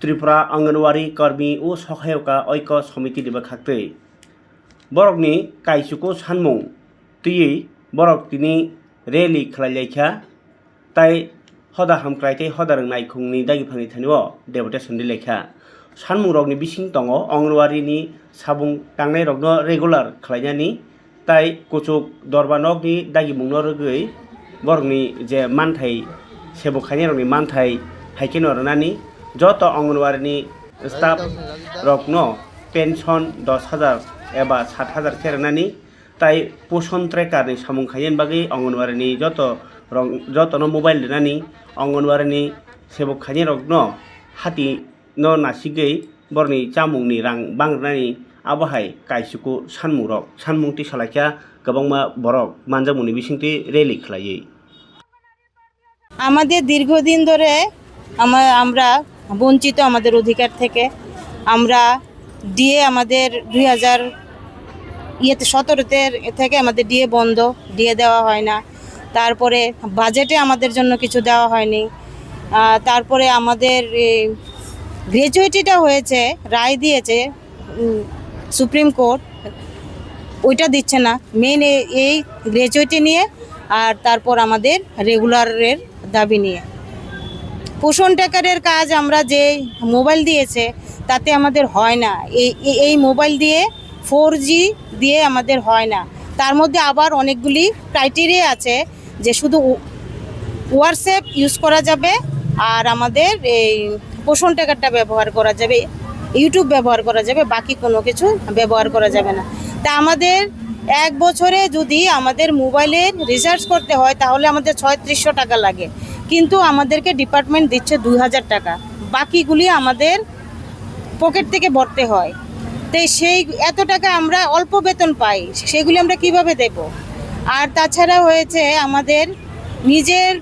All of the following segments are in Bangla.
त्रिपुरा आंगनवाड़ी कर्मी ও সহায়িকা ঐক্য সমিতি দিবা খাকতে বরকনি কাইসুকো সানমুং তুই বরক তিনি রেলি খালাইলাইখা তাই হদা হামক্রাইতে হদা রংনাই খুংনি দাগিফানি থানিও দেবতে সন্ধি লেখা সানমুं রকনি বিसिं दङ अंगनवाड़ीनि साबुं टांनाय रकनो रेगुलार खालायनानि ताई कुचुक दरबानकनि दागिमुंनो रगै बरकनि जे मानथाय सेबखानि रकनि मानथाय हाइकेन रनानि যত अंगनवाड़ीनि स्टाफ रकनो पेन्सन 10,000 एबा 7,000 खेरनानि ताई पोषण ट्रेकारनि सामुं खायेन बागै अंगनवाड़ीनि जतनो मोबाइल देनानि अंगनवाड़ीनि सेबखानि रकनो हाति no nasigei borni chamungni rang bangrani abahai kaisuku sanmungti salakya gabangma borok manjamuni bisingti rally khlaiye আমাদের দীর্ঘদিন ধরে আমরা বঞ্চিত আমাদের অধিকার থেকে আমরা ডিএ আমাদের 2017 থেকে আমাদের ডিএ বন্ধ ডিএ দেওয়া হয় না তারপরে বাজেটে আমাদের জন্য কিছু দেওয়া হয়নি তারপরে আমাদের গ্র্যাজুইটিটা হয়েছে রায় দিয়েছে সুপ্রিম কোর্ট ওইটা দিচ্ছে না মেন এই গ্র্যাজুইটি নিয়ে আর তারপর আমাদের রেগুলারের দাবি নিয়ে পোষণ ট্র্যাকারের কাজ আমরা যে মোবাইল দিয়েছে তাতে আমাদের হয় না এই মোবাইল দিয়ে 4G দিয়ে আমাদের হয় না তার মধ্যে আবার অনেকগুলি ক্রাইটেরিয়া আছে যে শুধু হোয়াটসঅ্যাপ ইউজ করা যাবে আর আমাদের এই পোষণ ট্র্যাকারটা ব্যবহার করা যাবে ইউটিউব ব্যবহার করা যাবে বাকি কোনো কিছু ব্যবহার করা যাবে না তা আমাদের এক বছরে যদি আমাদের মোবাইলের রিচার্জ করতে হয় তাহলে আমাদের 3600 টাকা লাগে কিন্তু আমাদেরকে ডিপার্টমেন্ট দিচ্ছে 2000 টাকা বাকিগুলি আমাদের পকেট থেকে ভরতে হয় তাই সেই এত টাকা আমরা অল্প বেতন পাই সেগুলি আমরা কিভাবে দেব আর তাছাড়া হয়েছে আমাদের নিজের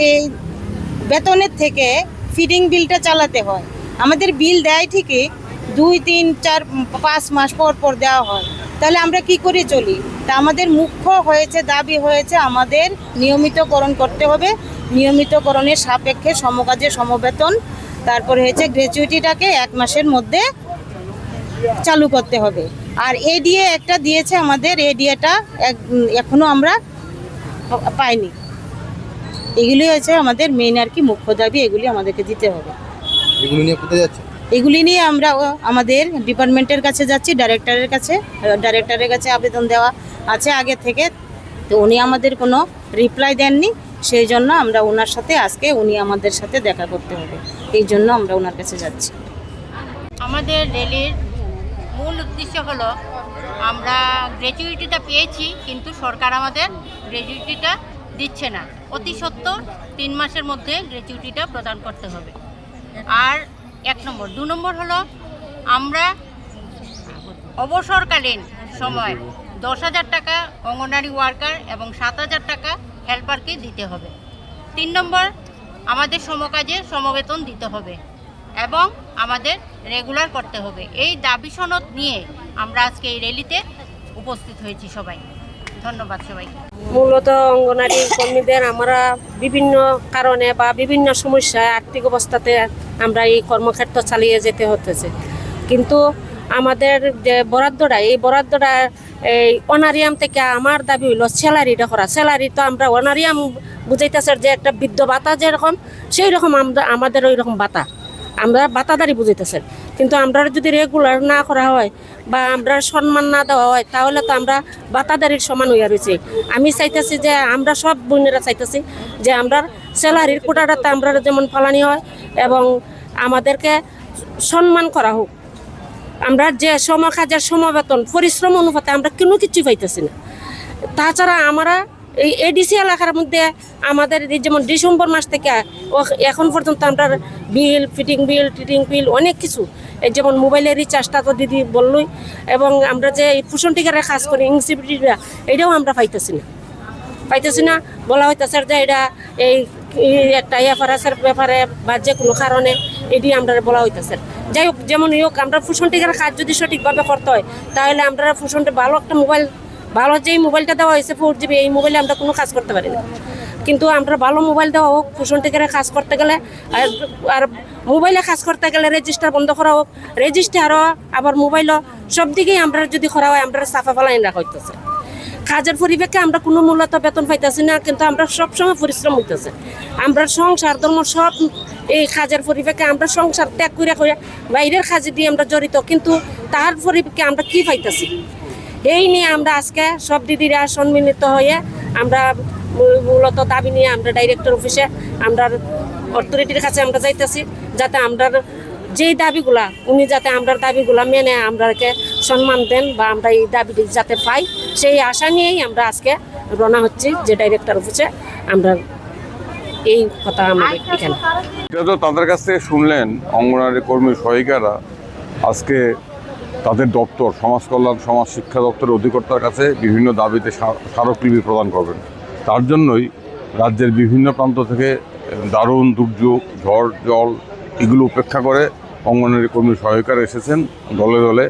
এই বেতনের থেকে ফিডিং বিলটা চালাতে হয় আমাদের বিল দেয় ঠিকই 2, 3, 4, 5 মাস পর পর দেওয়া হয় তাহলে আমরা কি করে চলি তা আমাদের মুখ্য হয়েছে দাবি হয়েছে আমাদের নিয়মিতকরণ করতে হবে নিয়মিতকরণের সাপেক্ষে সমকাজে সমবেতন তারপরে হয়েছে গ্র্যাজুইটিটাকে 1 মাসের মধ্যে চালু করতে হবে আর এডিএ একটা দিয়েছে আমাদের এডিএটা এখনো আমরা পাইনি এগুলি হচ্ছে আমাদের মেইন আর কি মুখ্য দাবি এগুলি আমাদেরকে দিতে হবে এগুলি নিয়ে কোথায় যাচ্ছে এগুলি নিয়ে আমরা আমাদের ডিপার্টমেন্টের কাছে যাচ্ছি ডাইরেক্টরের কাছে আবেদন দেওয়া আছে আগে থেকে তো উনি আমাদের কোনো রিপ্লাই দেননি সেই জন্য আমরা ওনার সাথে আজকে উনি আমাদের সাথে দেখা করতে হবে এই জন্য আমরা ওনার কাছে যাচ্ছি আমাদের রেলির মূল উদ্দেশ্য হলো আমরা গ্র্যাজুইটিটা পেয়েছি কিন্তু সরকার আমাদের গ্র্যাজুইটিটা দিচ্ছে না অতি সত্বর 3 মাসের মধ্যে গ্র্যাজুইটিটা প্রদান করতে হবে আর 1 নম্বর 2 নম্বর হলো আমরা অবসরকালীন সময় 10,000 টাকা অঙ্গনওয়াড়ি ওয়ার্কার এবং 7,000 টাকা হেল্পারকে দিতে হবে 3 নম্বর আমাদের সমকাজে সমবেতন দিতে হবে এবং আমাদের রেগুলার করতে হবে এই দাবি সনদ নিয়ে আমরা আজকে এই র্যালিতে উপস্থিত হয়েছি সবাই ধন্যবাদ সবাইকে মূলত অঙ্গনওয়াড়ি কর্মীদের আমরা বিভিন্ন কারণে বা বিভিন্ন সমস্যায় আর্থিক অবস্থাতে আমরা এই কর্মক্ষেত্র চালিয়ে যেতে হতেছে কিন্তু আমাদের যে বরাদ্দটা এই বরাদ্দটা এই অনারিয়াম থেকে আমার দাবি হইল স্যালারিটা করা স্যালারি তো আমরা অনারিয়াম বুঝাইতেছে যে একটা বৃদ্ধ ভাতা যেরকম সেই রকম আমাদের ওই রকম ভাতা আমরা ভাতাদারি বুঝাইতেছে কিন্তু আমরা যদি রেগুলার না করা হয় বা আমরা সম্মান না দেওয়া হয় তাহলে তো আমরা ভাতাদারির সমান হইয়া রয়েছি আমি চাইতেছি যে আমরা সব বোনেরা চাইতেছি যে আমরা স্যালারির কোটাটাতে আমরা যেমন ফালানি হয় এবং আমাদেরকে সম্মান করা হোক আমরা যে সমকাজের সমবেতন পরিশ্রম অনুপাতে আমরা কোনো কিছু পাইতেছি না তাছাড়া আমরা এই এডিসি এলাকার মধ্যে আমাদের যেমন ডিসেম্বর মাস থেকে এখন পর্যন্ত আমরা বিল ফিটিং বিল টিটিং বিল অনেক কিছু এই যেমন মোবাইলের রিচার্জটা তো দিদি বললই এবং আমরা যে এই পোষণ টিকারের কাজ করি ইনসিপিটিটা এটাও আমরা পাইতেছি না বলা হইতেছে যে এটা এই একটা এফআরএসের ব্যাপারে বা যে কোনো কারণে এটি আমরা বলা হইতেছে যাই হোক যেমন হোক আমরা পোষণ টিকার কাজ যদি সঠিকভাবে করতে হয় তাহলে আমরা পোষণটা ভালো একটা মোবাইল ভালো যেই মোবাইলটা দেওয়া হয়েছে 4GB এই মোবাইলে আমরা কোনো কাজ করতে পারি না কিন্তু আমরা ভালো মোবাইল দেওয়া হোক, পোষণ টিকারে কাজ করতে গেলে আর মোবাইলে কাজ করতে গেলে রেজিস্টার বন্ধ করা হোক, রেজিস্টারও আবার মোবাইলও সব দিকেই আমরা যদি করা হয় আমরা সাফা ফালাই রাখা হইতেছে। কাজের পরিবেশে আমরা কোনো মূলত বেতন পাইতেছি না, কিন্তু আমরা সবসময় পরিশ্রম হইতেছে। আমরা সংসার ধর্ম সব এই কাজের পরিবেশে আমরা সংসার ত্যাগ করে বাইরের কাজে দিয়ে আমরা জড়িত, কিন্তু তার পরিবেশে আমরা কি পাইতেছি এই নিয়ে আমরা আজকে সব দিদিরা সম্মিলিত হয়ে আমরা মূলত দাবি নিয়ে আমরা ডাইরেক্টর অফিসে আমরা অথরিটির কাছে আমরা যাইতেছি, যাতে আমরা যেই দাবিগুলা উনি যাতে আমরা দাবিগুলা মেনে আমরাকে সম্মান দেন বা আমরা এই দাবি যাতে পাই, সেই আশা নিয়েই আমরা আজকে রওনা হচ্ছি যে ডাইরেক্টর অফিসে। আমরা এই কথা আমাদের এখানে এটা তো তাদের কাছ থেকে শুনলেন, অঙ্গনওয়াড়ি কর্মী সহায়িকারা আজকে তাদের দপ্তর সমাজ কল্যাণ সমাজ শিক্ষা দপ্তরের অধিকর্তার কাছে বিভিন্ন দাবিতে স্মারকলিপি প্রদান করবেন। তার জন্যই রাজ্যের বিভিন্ন প্রান্ত থেকে দারুণ দুর্যোগ, ঝড় জল এগুলো উপেক্ষা করে অঙ্গনওয়াড়ি কর্মী সহায়িকারা এসেছেন দলে দলে।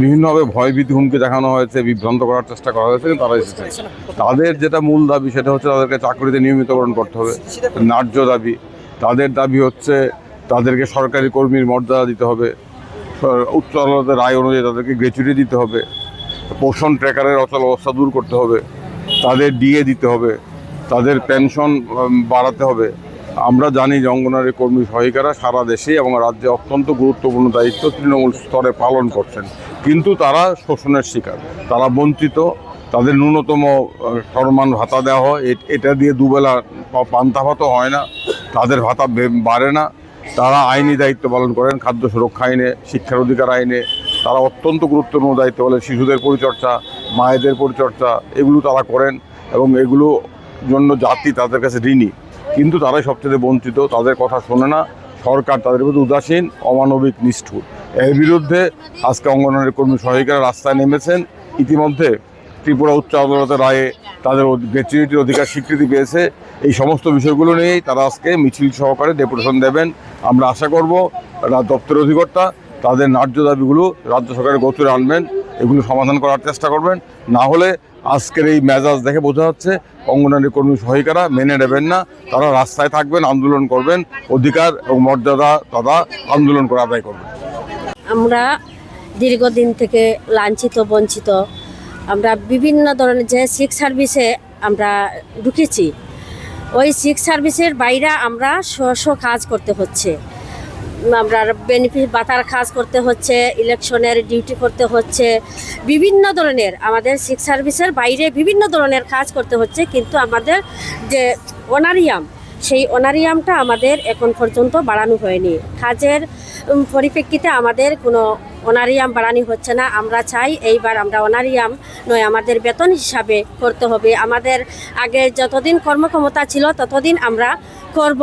বিভিন্নভাবে ভয়ভীতি হুমকি দেখানো হয়েছে, বিভ্রান্ত করার চেষ্টা করা হয়েছে, কিন্তু তারা এসেছেন। তাদের যেটা মূল দাবি সেটা হচ্ছে তাদেরকে চাকরিতে নিয়মিতকরণ করতে হবে, ন্যায্য দাবি। তাদের দাবি হচ্ছে তাদেরকে সরকারি কর্মীর মর্যাদা দিতে হবে, উচ্চ আদালতের রায় অনুযায়ী তাদেরকে গ্র্যাচুইটি দিতে হবে, পোষণ ট্র্যাকারের অচল অবস্থা দূর করতে হবে, তাদের ডিএ দিতে হবে, তাদের পেনশন বাড়াতে হবে। আমরা জানি যে অঙ্গনওয়াড়ি কর্মী সহায়িকারা সারা দেশে এবং রাজ্যে অত্যন্ত গুরুত্বপূর্ণ দায়িত্ব তৃণমূল স্তরে পালন করছেন, কিন্তু তারা শোষণের শিকার, তারা বঞ্চিত। তাদের ন্যূনতম সম্মান ভাতা দেওয়া হয়, এটা দিয়ে দুবেলা পান্তা ভাতও হয় না, তাদের ভাতা বাড়ে না। তারা আইনি দায়িত্ব পালন করেন, খাদ্য সুরক্ষা আইনে, শিক্ষার অধিকার আইনে তারা অত্যন্ত গুরুত্বপূর্ণ দায়িত্ব বলে শিশুদের পরিচর্যা, মায়েদের পরিচর্যা এগুলো তারা করেন, এবং এগুলো জন্য জাতি তাদের কাছে ঋণী। কিন্তু তারাই সবচেয়ে বঞ্চিত, তাদের কথা শোনে না সরকার, তাদের প্রতি উদাসীন, অমানবিক, নিষ্ঠুর। এর বিরুদ্ধে আজকে অঙ্গনওয়াড়ি কর্মী সহায়িকারা রাস্তায় নেমেছেন। ইতিমধ্যে ত্রিপুরা উচ্চ আদালতের রায়ে তাদের গ্র্যাচুইটির অধিকার স্বীকৃতি পেয়েছে। এই সমস্ত বিষয়গুলো নিয়েই তারা আজকে মিছিল সহকারে ডেপুটেশন দেবেন। আমরা আশা করব দপ্তরের অধিকর্তা তাদের ন্যায্য দাবিগুলো রাজ্য সরকারের গতিতে আনবেন, এগুলো সমাধান করার চেষ্টা করবেন। না হলে আজকের এই মেজাজ দেখে বোঝা যাচ্ছে অঙ্গনওয়াড়ি কর্মী সহায়িকারা মেনে নেবেন না, তারা রাস্তায় থাকবেন, আন্দোলন করবেন, অধিকার এবং মর্যাদা তারা আন্দোলন করে আদায় করবেন। আমরা দীর্ঘদিন থেকে লাঞ্ছিত বঞ্চিত, আমরা বিভিন্ন ধরনের যে সিক্স সার্ভিসে আমরা ঢুকেছি, ওই সিক্স সার্ভিসের বাইরে আমরা কাজ করতে হচ্ছে, আমরা বেনিফিট ভাতার কাজ করতে হচ্ছে, ইলেকশনের ডিউটি করতে হচ্ছে, বিভিন্ন ধরনের আমাদের সিক্স সার্ভিসের বাইরে বিভিন্ন ধরনের কাজ করতে হচ্ছে। কিন্তু আমাদের যে অনারিয়াম, সেই অনারিয়ামটা আমাদের এখন পর্যন্ত বাড়ানো হয়নি। কাজের পরিপ্রেক্ষিতে আমাদের কোনো অনারিয়াম বাড়ানো হচ্ছে না। আমরা চাই এইবার আমরা অনারিয়াম নয়, আমাদের বেতন হিসাবে করতে হবে। আমাদের আগে যতদিন কর্মক্ষমতা ছিল ততদিন আমরা করব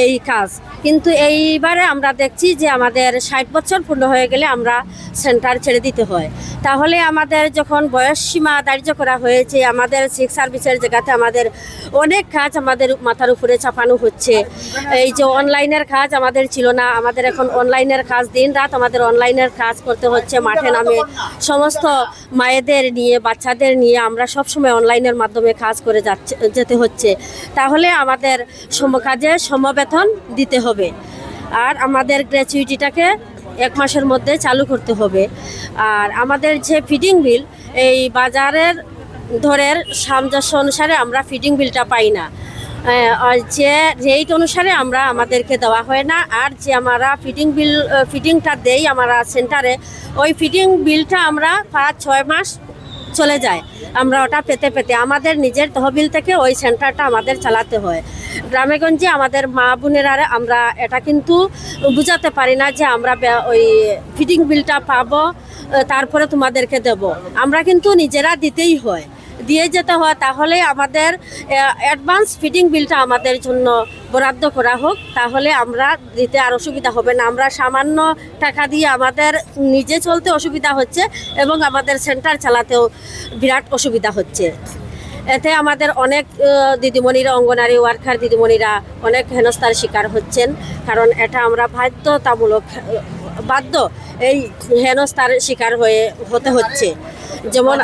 এই কাজ, কিন্তু এইবারে আমরা দেখছি যে আমাদের 60 বছর পূর্ণ হয়ে গেলে আমরা সেন্টার ছেড়ে দিতে হয়। তাহলে আমাদের যখন বয়স সীমা ধার্য করা হয়েছে, আমাদের সিক্স সার্ভিসের জায়গাতে আমাদের অনেক কাজ আমাদের মাথার উপরে চাপানো হচ্ছে। এই যে অনলাইনের কাজ আমাদের ছিল না, আমাদের এখন অনলাইনের কাজ, দিন রাত আমাদের অনলাইনের কাজ করতে হচ্ছে। মাঠে নামে সমস্ত মায়েদের নিয়ে, বাচ্চাদের নিয়ে আমরা সবসময় অনলাইনের মাধ্যমে কাজ করে যেতে হচ্ছে। তাহলে আমাদের কাজে সমবেতন দিতে হবে, আর আমাদের গ্র্যাচুইটিটাকে 1 মাসের মধ্যে চালু করতে হবে। আর আমাদের যে ফিডিং বিল, এই বাজারের দরের সামঞ্জস্য অনুসারে আমরা ফিডিং বিলটা পাই না, আর যে রেট অনুসারে আমাদেরকে দেওয়া হয় না। আর যে আমরা ফিডিংটা দেই আমরা সেন্টারে, ওই ফিডিং বিলটা আমরা 5-6 মাস চলে যায়, আমরা ওটা পেতে আমাদের নিজের তহবিল থেকে ওই সেন্টারটা আমাদের চালাতে হয়। গ্রামেগঞ্জে আমাদের মা বোনেরা আমরা এটা কিন্তু বুঝাতে পারি না যে আমরা ওই ফিডিং বিলটা পাবো তারপরে তোমাদেরকে দেব, আমরা কিন্তু নিজেরা দিতেই হয়, দিয়ে যেতে হয়। তাহলে আমাদের অ্যাডভান্স ফিডিং বিলটা আমাদের জন্য বরাদ্দ করা হোক, তাহলে আমরা দিতে আর অসুবিধা হবে না। আমরা সামান্য টাকা দিয়ে আমাদের নিজে চলতে অসুবিধা হচ্ছে এবং আমাদের সেন্টার চালাতেও বিরাট অসুবিধা হচ্ছে। এতে আমাদের অনেক দিদিমণিরা, অঙ্গনারী ওয়ার্কার দিদিমণিরা অনেক হেনস্থার শিকার হচ্ছেন, কারণ এটা আমরা বাধ্য এই হেনস্থার শিকার হতে হচ্ছে। যেমন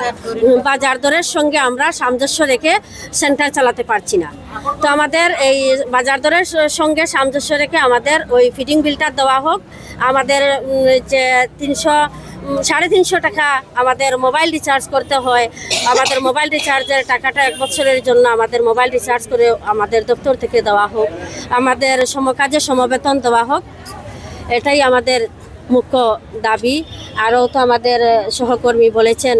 বাজার দরের সঙ্গে আমরা সামঞ্জস্য রেখে সেন্টার চালাতে পারছি না। তো আমাদের এই বাজার দরের সঙ্গে সামঞ্জস্য রেখে আমাদের ওই ফিডিং বিলটা দেওয়া হোক। আমাদের যে 350 টাকা আমাদের মোবাইল রিচার্জ করতে হয়, আমাদের মোবাইল রিচার্জের টাকাটা 1 বছরের জন্য আমাদের মোবাইল রিচার্জ করে আমাদের দপ্তর থেকে দেওয়া হোক। আমাদের সমকাজে সমবেতন দেওয়া হোক, এটাই আমাদের মুখ্য দাবি। আরও তো আমাদের সহকর্মী বলেছেন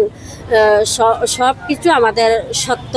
সব কিছু আমাদের সত্য